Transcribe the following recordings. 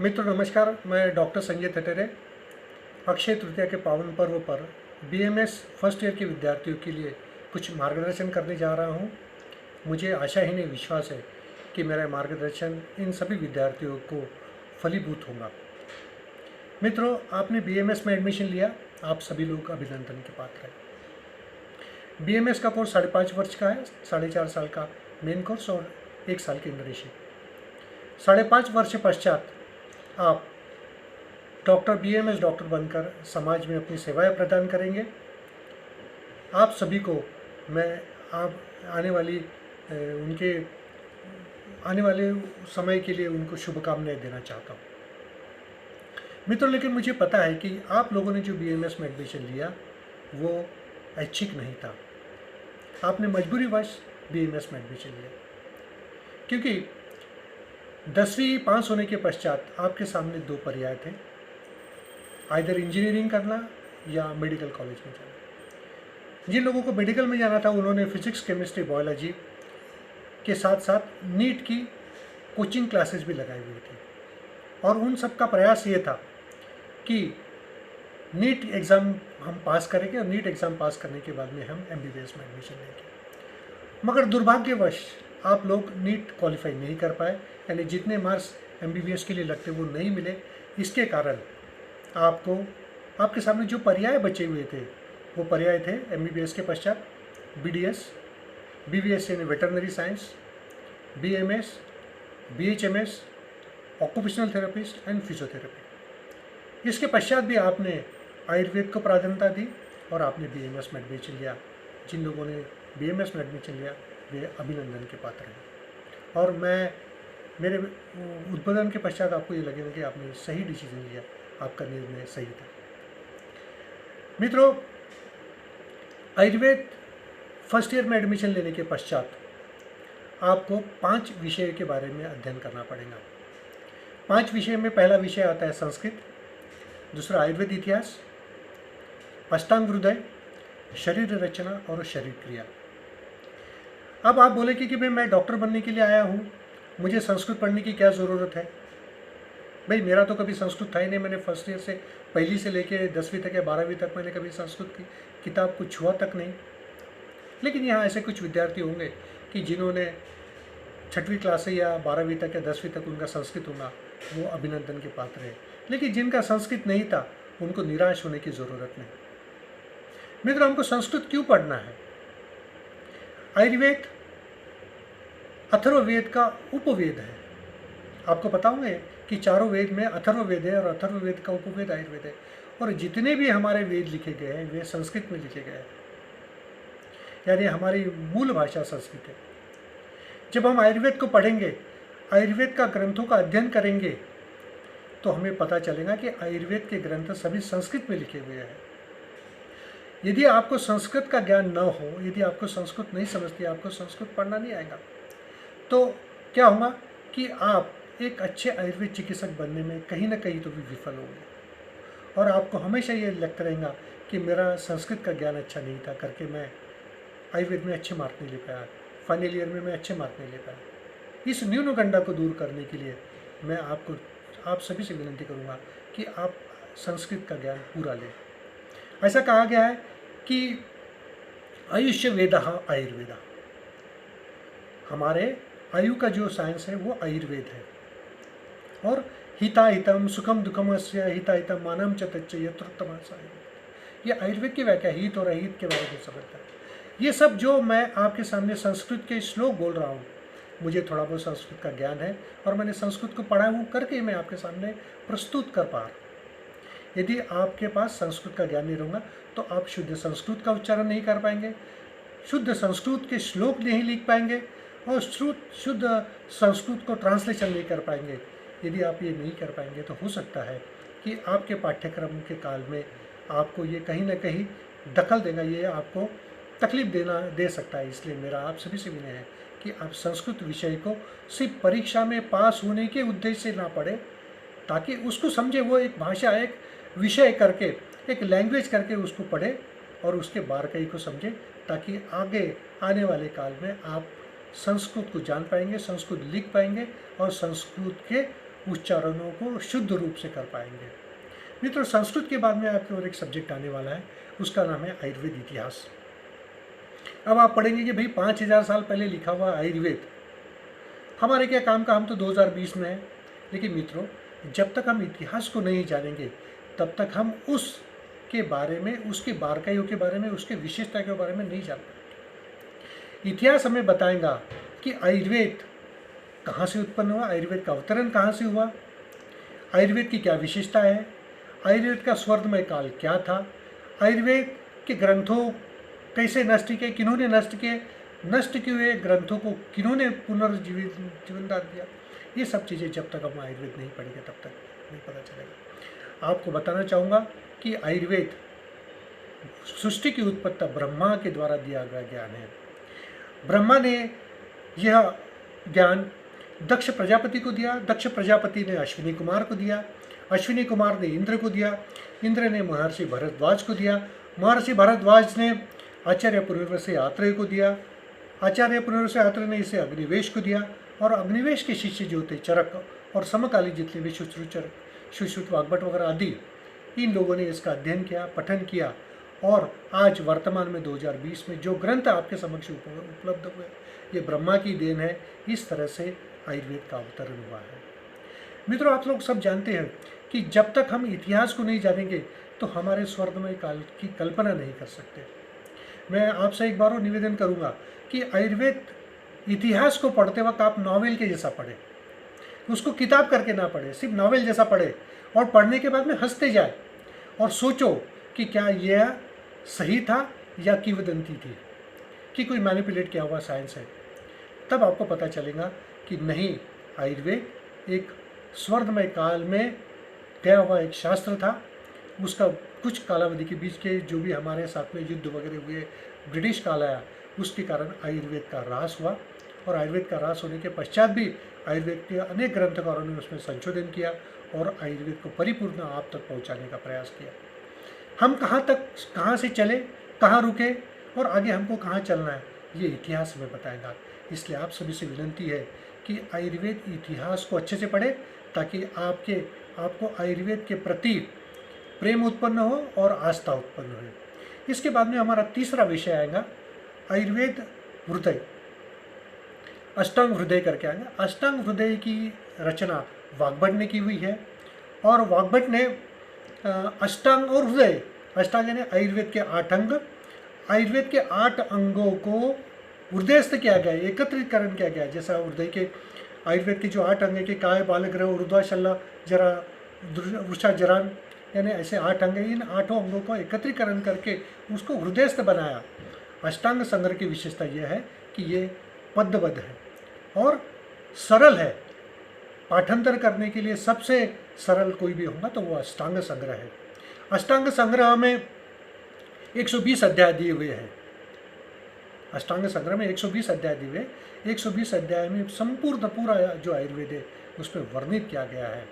मित्र नमस्कार, मैं डॉक्टर संजय तटेरे अक्षय तृतीया के पावन पर्व पर बीएमएस फर्स्ट ईयर के विद्यार्थियों के लिए कुछ मार्गदर्शन करने जा रहा हूं। मुझे आशा ही नहीं विश्वास है कि मेरा मार्गदर्शन इन सभी विद्यार्थियों को फलीभूत होगा। मित्रों, आपने बीएमएस में एडमिशन लिया, आप सभी लोग अभिनंदन के पात्र हैं। बीएमएस का कोर्स 5.5 वर्ष का है, 4.5 साल का मेन कोर्स और 1 साल की इंटर्नशिप। 5.5 वर्ष पश्चात आप डॉक्टर बीएमएस डॉक्टर बनकर समाज में अपनी सेवाएं प्रदान करेंगे। आप सभी को मैं आप उनके आने वाले समय के लिए उनको शुभकामनाएं देना चाहता हूँ। मित्रों, लेकिन मुझे पता है कि आप लोगों ने जो बीएमएस में एडमिशन लिया वो ऐच्छिक नहीं था। आपने मजबूरीवश बीएमएस में एडमिशन लिया क्योंकि 10वीं पास होने के पश्चात आपके सामने 2 पर्याय थे, आइदर इंजीनियरिंग करना या मेडिकल कॉलेज में जाना। जिन लोगों को मेडिकल में जाना था उन्होंने फिजिक्स, केमिस्ट्री, बायोलॉजी के साथ साथ नीट की कोचिंग क्लासेस भी लगाई हुई थी और उन सब का प्रयास ये था कि नीट एग्ज़ाम हम पास करेंगे और नीट एग्ज़ाम पास करने के बाद में हम एमबीबीएस में एडमिशन लेंगे। मगर दुर्भाग्यवश आप लोग नीट क्वालिफाई नहीं कर पाए, यानी जितने मार्क्स एमबीबीएस के लिए लगते वो नहीं मिले। इसके कारण आपको आपके सामने जो पर्याय बचे हुए थे वो पर्याय थे एमबीबीएस के पश्चात बीडीएस, बीवीएस यानी veterinary science, BMS, BHMS, occupational therapist and physiotherapy. इसके पश्चात भी आपने आयुर्वेद को प्राधान्यता दी और आपने बीएमएस में एडमिशन लिया। जिन लोगों ने बीएमएस में एडमिशन लिया वे अभिनंदन के पात्र हैं और मेरे उद्बोधन के पश्चात आपको ये लगेगा कि आपने सही डिसीजन लिया, आपका निर्णय सही था। मित्रों, आयुर्वेद फर्स्ट ईयर में एडमिशन लेने के पश्चात आपको 5 विषय के बारे में अध्ययन करना पड़ेगा। 5 विषय में पहला विषय आता है संस्कृत, दूसरा आयुर्वेद इतिहास, अष्टांग हृदय, शरीर रचना और शरीर क्रिया। अब आप बोले कि मैं डॉक्टर बनने के लिए आया हूँ, मुझे संस्कृत पढ़ने की क्या ज़रूरत है। भाई, मेरा तो कभी संस्कृत था ही नहीं। मैंने फर्स्ट ईयर से पहली से लेके 10वीं तक या 12वीं तक मैंने कभी संस्कृत की किताब को छुआ तक नहीं। लेकिन यहाँ ऐसे कुछ विद्यार्थी होंगे कि जिन्होंने 6वीं क्लास से या 12वीं तक या 10वीं तक उनका संस्कृत होगा, वो अभिनंदन के पात्र है। लेकिन जिनका संस्कृत नहीं था उनको निराश होने की ज़रूरत नहीं। मित्रों, हमको संस्कृत क्यों पढ़ना है? आयुर्वेद अथर्ववेद का उपवेद है। आपको पता होंगे कि चारों वेद में अथर्ववेद है और अथर्ववेद का उपवेद आयुर्वेद है और जितने भी हमारे वेद लिखे गए हैं वे संस्कृत में लिखे गए हैं, यानी हमारी मूल भाषा संस्कृत है। जब हम आयुर्वेद को पढ़ेंगे, आयुर्वेद का ग्रंथों का अध्ययन करेंगे तो हमें पता चलेगा कि आयुर्वेद के ग्रंथ सभी संस्कृत में लिखे हुए हैं। यदि आपको संस्कृत का ज्ञान न हो, यदि आपको संस्कृत नहीं समझती, आपको संस्कृत पढ़ना नहीं आएगा, तो क्या होगा कि आप एक अच्छे आयुर्वेद चिकित्सक बनने में कहीं ना कहीं तो भी विफल होंगे और आपको हमेशा ये लगता रहेगा कि मेरा संस्कृत का ज्ञान अच्छा नहीं था करके मैं आयुर्वेद में अच्छे मार्क नहीं ले पाया, फाइनल ईयर में मैं अच्छे मार्क नहीं ले पाया। इस न्यूनगंडा को दूर करने के लिए मैं आप सभी से विनती करूँगा कि आप संस्कृत का ज्ञान पूरा लें। ऐसा कहा गया है कि आयुष्य वेदः आयुर्वेद, हमारे आयु का जो साइंस है वो आयुर्वेद है। और हिता हितम सुखम दुखम अस्य हिता हितम मानम च तच्च यत्रोत्तम आयुर्वेद, ये आयुर्वेद की व्याख्या हित और अहित के बारे में समझता है। ये सब जो मैं आपके सामने संस्कृत के श्लोक बोल रहा हूँ, मुझे थोड़ा बहुत संस्कृत का ज्ञान है और मैंने संस्कृत को पढ़ा हूँ करके मैं आपके सामने प्रस्तुत कर पा रहा हूँ। यदि आपके पास संस्कृत का ज्ञान नहीं रहूँगा तो आप शुद्ध संस्कृत का उच्चारण नहीं कर पाएंगे, शुद्ध संस्कृत के श्लोक नहीं लिख पाएंगे और शुद्ध संस्कृत को ट्रांसलेशन नहीं कर पाएंगे। यदि आप ये नहीं कर पाएंगे तो हो सकता है कि आपके पाठ्यक्रम के काल में आपको ये कहीं ना कहीं दखल देगा, ये आपको तकलीफ दे सकता है। इसलिए मेरा आप सभी से विनय है कि आप संस्कृत विषय को सिर्फ परीक्षा में पास होने के उद्देश्य से ना पढ़े, ताकि उसको समझे, वो एक भाषा, एक विषय करके, एक लैंग्वेज करके उसको पढ़े और उसके बारकाई को समझे, ताकि आगे आने वाले काल में आप संस्कृत को जान पाएंगे, संस्कृत लिख पाएंगे और संस्कृत के उच्चारणों को शुद्ध रूप से कर पाएंगे। मित्रों, संस्कृत के बाद में आपके और एक सब्जेक्ट आने वाला है, उसका नाम है आयुर्वेद इतिहास। अब आप पढ़ेंगे कि भाई 5000 साल पहले लिखा हुआ आयुर्वेद हमारे क्या काम का, हम तो 2020 में हैं। लेकिन मित्रों, जब तक हम इतिहास को नहीं जानेंगे तब तक हम उसके बारे में, उसके बारकाइयों के बारे में, उसके विशेषता के बारे में नहीं जान पाएंगे। इतिहास हमें बताएगा कि आयुर्वेद कहाँ से उत्पन्न हुआ, आयुर्वेद का अवतरण कहाँ से हुआ, आयुर्वेद की क्या विशेषता है, आयुर्वेद का स्वर्णमय काल क्या था, आयुर्वेद के ग्रंथों कैसे नष्ट किए, किन्होंने नष्ट किए, नष्ट किए हुए ग्रंथों को किन्होंने जीवनदान दिया। ये सब चीज़ें जब तक हम आयुर्वेद नहीं पढ़ेंगे तब तक नहीं पता चलेगा। आपको बताना चाहूँगा कि आयुर्वेद सृष्टि की उत्पत्ति ब्रह्मा के द्वारा दिया गया ज्ञान है। ब्रह्मा ने यह ज्ञान दक्ष प्रजापति को दिया, दक्ष प्रजापति ने अश्विनी कुमार को दिया, अश्विनी कुमार ने इंद्र को दिया, इंद्र ने महर्षि भरद्वाज को दिया, महर्षि भरद्वाज ने आचार्य पुनर्वसु आत्रेय को दिया, आचार्य पुनर्वसु आत्रेय ने इसे अग्निवेश को दिया, और अग्निवेश के शिष्य जो थे चरक और समकालीन जितने भी सुश्रुत वाग्भट वगैरह आदि, इन लोगों ने इसका अध्ययन किया, पठन किया, और आज वर्तमान में 2020 में जो ग्रंथ आपके समक्ष उपलब्ध हुए ये ब्रह्मा की देन है। इस तरह से आयुर्वेद का अवतरण हुआ है। मित्रों, आप लोग सब जानते हैं कि जब तक हम इतिहास को नहीं जानेंगे तो हमारे स्वर्णमय काल की कल्पना नहीं कर सकते। मैं आपसे एक बार और निवेदन करूंगा कि आयुर्वेद इतिहास को पढ़ते वक्त आप नॉवेल के जैसा पढ़ें, उसको किताब करके ना पढ़े, सिर्फ नॉवेल जैसा पढ़े, और पढ़ने के बाद में हंसते जाए और सोचो कि क्या यह सही था या किंवदंती थी, कि कोई मैनिपुलेट किया हुआ साइंस है। तब आपको पता चलेगा कि नहीं, आयुर्वेद एक स्वर्णमय काल में गया हुआ एक शास्त्र था। उसका कुछ कालावधि के बीच के जो भी हमारे साथ में युद्ध वगैरह हुए, ब्रिटिश काल आया, उसके कारण आयुर्वेद का ह्रास हुआ, और आयुर्वेद का ह्रास होने के पश्चात भी आयुर्वेद के अनेक ग्रंथकारों ने उसमें संशोधन किया और आयुर्वेद को परिपूर्ण आप तक पहुंचाने का प्रयास किया। हम कहाँ से चले, कहाँ रुके और आगे हमको कहाँ चलना है, ये इतिहास हमें बताएगा। इसलिए आप सभी से विनती है कि आयुर्वेद इतिहास को अच्छे से पढ़े, ताकि आपको आयुर्वेद के प्रति प्रेम उत्पन्न हो और आस्था उत्पन्न हो। इसके बाद में हमारा तीसरा विषय आएगा आयुर्वेद हृदय, अष्टांग हृदय करके आएगा। अष्टांग हृदय की रचना वाग्भट ने की हुई है, और वाग्भट ने अष्टांग और हृदय, अष्टांग यानी आयुर्वेद के 8 अंग, आयुर्वेद के 8 अंगों को हृदयस्थ किया गया, एकत्रीकरण किया गया। जैसा हृदय के आयुर्वेद के जो 8 अंग है कि काय, बालग्रह, ऊर्ध्वा, शल्ला, जरा, वृषा, जरान, यानी ऐसे 8 अंग, इन 8 अंगों को एकत्रीकरण करके उसको हृदयस्थ बनाया। अष्टांग संग्रह की विशेषता यह है कि ये पद्यबद्ध है और सरल है। पाठांतर करने के लिए सबसे सरल कोई भी होगा तो वो अष्टांग संग्रह है। अष्टांग संग्रह में 120 अध्याय दिए हुए हैं। अष्टांग संग्रह में 120 अध्याय दिए हुए, 120 अध्याय में संपूर्ण पूरा जो आयुर्वेद है उसमें वर्णित किया गया है।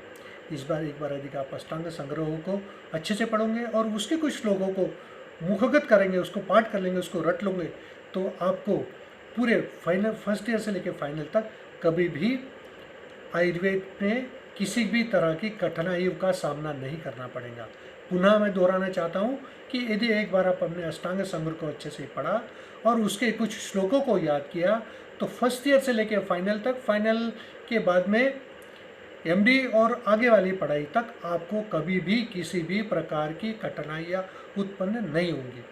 इस बार एक बार यदि आप अष्टांग संग्रहों को अच्छे से पढ़ोगे और उसके कुछ श्लोकों को मुखगत करेंगे, उसको पाठ कर लेंगे, उसको रट लोगे, तो आपको पूरे फाइनल, फर्स्ट ईयर से लेकर फाइनल तक कभी भी आयुर्वेद में किसी भी तरह की कठिनाइयों का सामना नहीं करना पड़ेगा। पुनः मैं दोहराना चाहता हूँ कि यदि एक बार आप अपने अष्टांग संग्रह को अच्छे से पढ़ा और उसके कुछ श्लोकों को याद किया तो फर्स्ट ईयर से लेकर फाइनल तक, फाइनल के बाद में एमडी और आगे वाली पढ़ाई तक आपको कभी भी किसी भी प्रकार की कठिनाइयाँ उत्पन्न नहीं होंगी।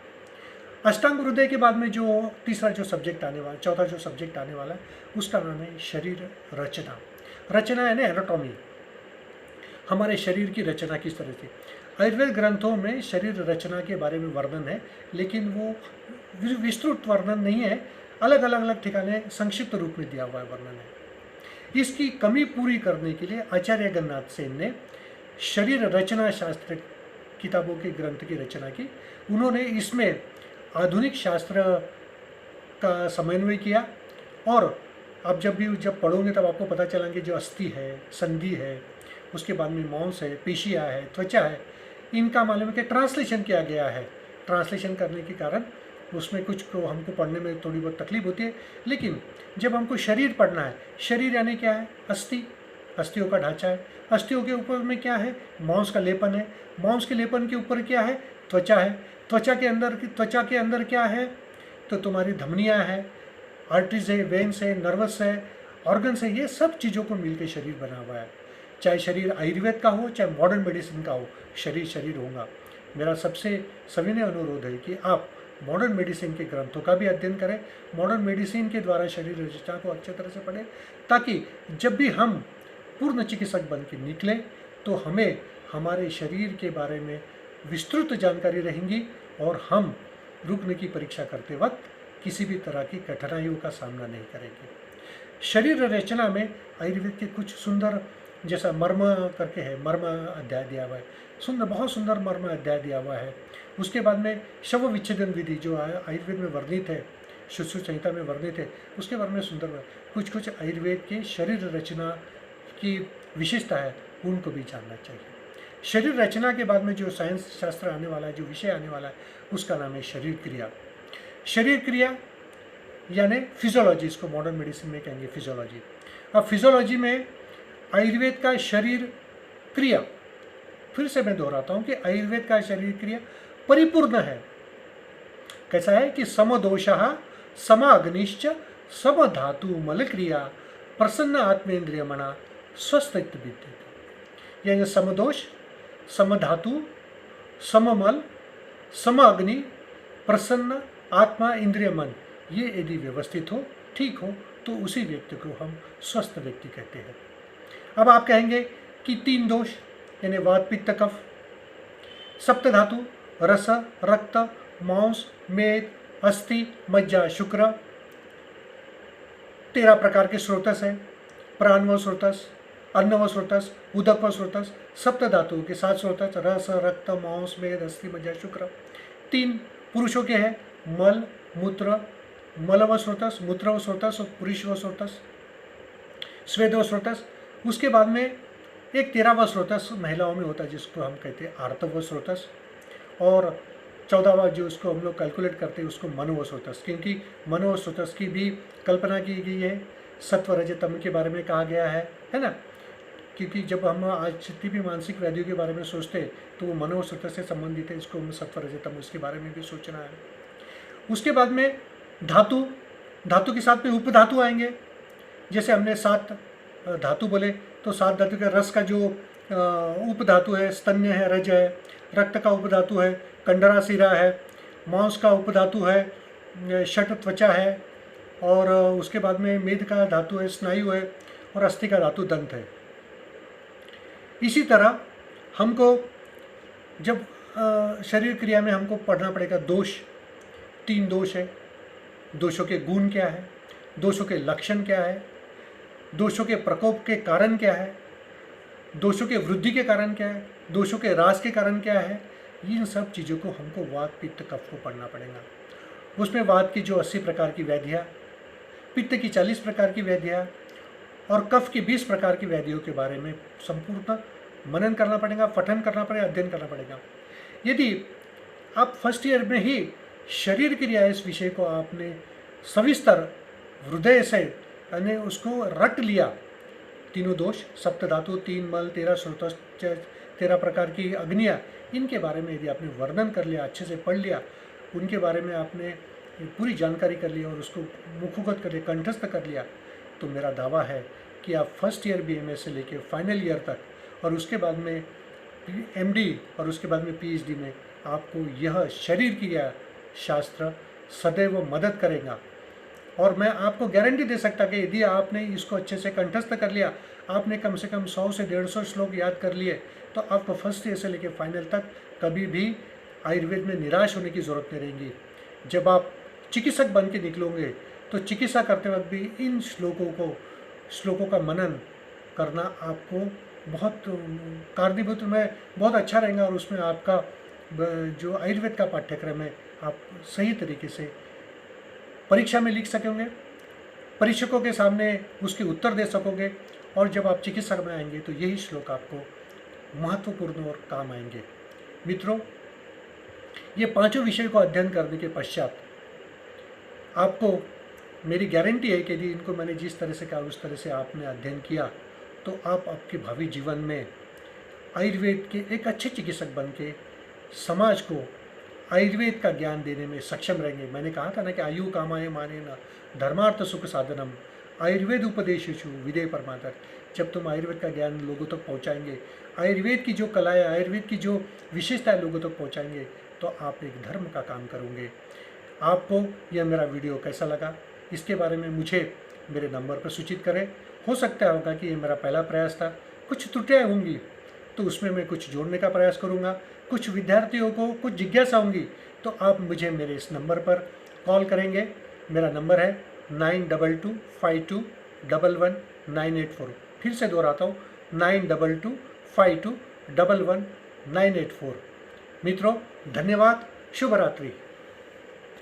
अष्टांग हृदय के बाद में जो तीसरा जो सब्जेक्ट आने वाला, चौथा जो सब्जेक्ट आने वाला है उसका नाम है शरीर रचना। रचना यानी एनाटॉमी, हमारे शरीर की रचना किस तरह से। आयुर्वेद ग्रंथों में शरीर रचना के बारे में वर्णन है, लेकिन वो विस्तृत वर्णन नहीं है, अलग अलग ठिकाने संक्षिप्त रूप में दिया हुआ वर्णन है। इसकी कमी पूरी करने के लिए आचार्य गन्नाथ सेन ने शरीर रचना शास्त्र किताबों के ग्रंथ की रचना की। उन्होंने इसमें आधुनिक शास्त्र का समन्वय किया, और आप जब पढ़ोगे तब आपको पता चला कि जो अस्थि है, संधि है, उसके बाद में मांस है, पेशियाँ है, त्वचा है, इनका मालूम है कि ट्रांसलेशन किया गया है। ट्रांसलेशन करने के कारण उसमें कुछ को हमको पढ़ने में थोड़ी बहुत तकलीफ होती है, लेकिन जब हमको शरीर पढ़ना है, शरीर यानी क्या है, अस्थि, अस्थियों का ढांचा है। अस्थियों के ऊपर में क्या है? मांस का लेपन है। मांस के लेपन के ऊपर क्या है? त्वचा है। त्वचा के अंदर क्या है? तो तुम्हारी धमनियाँ हैं, आर्टरीज है, वेन्स है, नर्वस है, ऑर्गन्स है। ये सब चीज़ों को मिलकर शरीर बना हुआ है। चाहे शरीर आयुर्वेद का हो, चाहे मॉडर्न मेडिसिन का हो, शरीर शरीर होगा। मेरा सबसे सविनय अनुरोध है कि आप मॉडर्न मेडिसिन के ग्रंथों का भी अध्ययन करें, मॉडर्न मेडिसिन के द्वारा शरीर रचना को अच्छे तरह से पढ़ें, ताकि जब भी हम पूर्ण चिकित्सक बन के निकलें तो हमें हमारे शरीर के बारे में विस्तृत जानकारी रहेंगी और हम रुकने की परीक्षा करते वक्त किसी भी तरह की कठिनाइयों का सामना नहीं करेंगे। शरीर रचना में आयुर्वेद के कुछ सुंदर, जैसा मर्म करके है, मर्म अध्याय दिया हुआ है, सुंदर, बहुत सुंदर मर्म अध्याय दिया हुआ है। उसके बाद में शव विच्छेदन विधि जो आयुर्वेद में वर्णित है, सुश्रुत संहिता में वर्णित है, उसके बारे में सुंदर कुछ कुछ आयुर्वेद के शरीर रचना की विशेषता है, उनको भी जानना चाहिए। शरीर रचना के बाद में जो साइंस शास्त्र आने वाला है, जो विषय आने वाला है, उसका नाम है शरीर क्रिया। शरीर क्रिया यानी फिजियोलॉजी, इसको मॉडर्न मेडिसिन में कहेंगे फिजियोलॉजी। अब फिजियोलॉजी में आयुर्वेद का शरीर क्रिया, फिर से मैं दोहराता हूँ कि आयुर्वेद का शरीर क्रिया परिपूर्ण है। कैसा है कि समदोषः समाग्निश्च समधातु मल क्रिया प्रसन्न आत्मेन्द्रिय मना स्वस्थ विद्यते। यानी समदोष, समधातु, सममल, समाग्नि, प्रसन्न आत्मा, इंद्रिय, मन, ये यदि व्यवस्थित हो, ठीक हो, तो उसी व्यक्ति को हम स्वस्थ व्यक्ति कहते हैं। अब आप कहेंगे कि 3 दोष यानी वात पित्त कफ, सप्त धातु रस, रक्त, मांस, मेद, अस्थि, मज्जा, शुक्र, 13 प्रकार के स्रोतस हैं। प्राण व स्रोतस, अन्न व स्रोतस, उदक व स्रोतस, सप्त धातुओं के 7 स्रोतस, रस, रक्त, मांस, मेद, अस्थि, मज्जा, शुक्र। 3 पुरुषों के हैं, मल, मूत्र, मल व स्रोतस, मूत्र व स्रोतस और पुरुष व स्रोतस, स्वेद व स्रोतस। उसके बाद में एक 13वां स्रोतस महिलाओं में होता है, जिसको हम कहते हैं आर्तव स्रोतस, और 14वां जो उसको हम लोग कैलकुलेट करते हैं उसको मनो स्रोतस, क्योंकि मनो स्रोतस की भी कल्पना की गई है, सत्व रजतम के बारे में कहा गया है ना। क्योंकि जब हम आज जितनी भी मानसिक व्याधियों के बारे में सोचते हैं तो वो मनो स्रोतस से संबंधित है, इसको हम सत्व रजतम, उसके बारे में भी सोचना है। उसके बाद में धातु, धातु के साथ में उपधातु आएंगे। जैसे हमने 7 धातु बोले, तो 7 धातु के रस का जो उपधातु है स्तन्य है, रज है, रक्त का उपधातु है कंडरा सिरा है, मांस का उपधातु है शट त्वचा है, और उसके बाद में मेद का धातु है स्नायु है, और अस्थि का धातु दंत है। इसी तरह हमको जब शरीर क्रिया में हमको पढ़ना पड़ेगा दोष, 3 दोष है। दोषों के गुण क्या है, दोषों के लक्षण क्या है, दोषों के प्रकोप के कारण क्या है, दोषों के वृद्धि के कारण क्या है, दोषों के ह्रास के कारण क्या है, इन सब चीज़ों को हमको वात पित्त कफ को पढ़ना पड़ेगा। उसमें वात की जो 80 प्रकार की व्याधियाँ, पित्त की 40 प्रकार की व्याधियाँ और कफ की 20 प्रकार की व्याधियों के बारे में संपूर्ण मनन करना पड़ेगा, पठन करना पड़ेगा, अध्ययन करना पड़ेगा। यदि आप फर्स्ट ईयर में ही शरीर क्रिया इस विषय को आपने सविस्तर हृदय से यानी उसको रट लिया, तीनों दोष, सप्त धातु, 3 मल, 13 स्रोतस, 13 प्रकार की अग्नियाँ, इनके बारे में यदि आपने वर्णन कर लिया, अच्छे से पढ़ लिया, उनके बारे में आपने पूरी जानकारी कर ली और उसको मुखगत कर लिया, कंठस्थ कर लिया, तो मेरा दावा है कि आप फर्स्ट ईयर BMS से लेकर फाइनल ईयर तक, और उसके बाद में MD और उसके बाद में PhD में आपको यह शरीर क्रिया शास्त्र सदैव मदद करेगा। और मैं आपको गारंटी दे सकता कि यदि आपने इसको अच्छे से कंठस्थ कर लिया, आपने कम से कम 100 से 150 श्लोक याद कर लिए, तो आपको फर्स्ट ईयर से लेकर फाइनल तक कभी भी आयुर्वेद में निराश होने की ज़रूरत नहीं रहेगी। जब आप चिकित्सक बन के निकलोगे तो चिकित्सा करते वक्त भी इन श्लोकों का मनन करना आपको बहुत कारणीभूत में बहुत अच्छा रहेगा, और उसमें आपका जो आयुर्वेद का पाठ्यक्रम है आप सही तरीके से परीक्षा में लिख सकोगे, परीक्षकों के सामने उसके उत्तर दे सकोगे, और जब आप चिकित्सक में आएंगे तो यही श्लोक आपको महत्वपूर्ण और काम आएंगे। मित्रों, ये 5 विषय को अध्ययन करने के पश्चात आपको मेरी गारंटी है कि यदि इनको मैंने जिस तरह से कहा उस तरह से आपने अध्ययन किया, तो तो आप आपके भावी जीवन में आयुर्वेद के एक अच्छे चिकित्सक बन के समाज को आयुर्वेद का ज्ञान देने में सक्षम रहेंगे। मैंने कहा था ना कि आयु कामाय माने न धर्मार्थ सुख साधनम आयुर्वेद उपदेशेषु विदे परमातर। जब तुम आयुर्वेद का ज्ञान लोगों तक पहुंचाएंगे, आयुर्वेद की जो कला है, आयुर्वेद की जो विशेषता है लोगों तक पहुंचाएंगे, तो आप एक धर्म का काम करोगे। आपको यह मेरा वीडियो कैसा लगा, इसके बारे में मुझे मेरे नंबर पर सूचित करें। हो सकता होगा कि ये मेरा पहला प्रयास था, कुछ त्रुटियाँ होंगी तो उसमें मैं कुछ जोड़ने का प्रयास करूँगा। कुछ विद्यार्थियों को कुछ जिज्ञासा होंगी तो आप मुझे मेरे इस नंबर पर कॉल करेंगे। मेरा नंबर है 9225211984। फिर से दोहराता हूँ, 9225211984। मित्रों, धन्यवाद। शुभ रात्रि।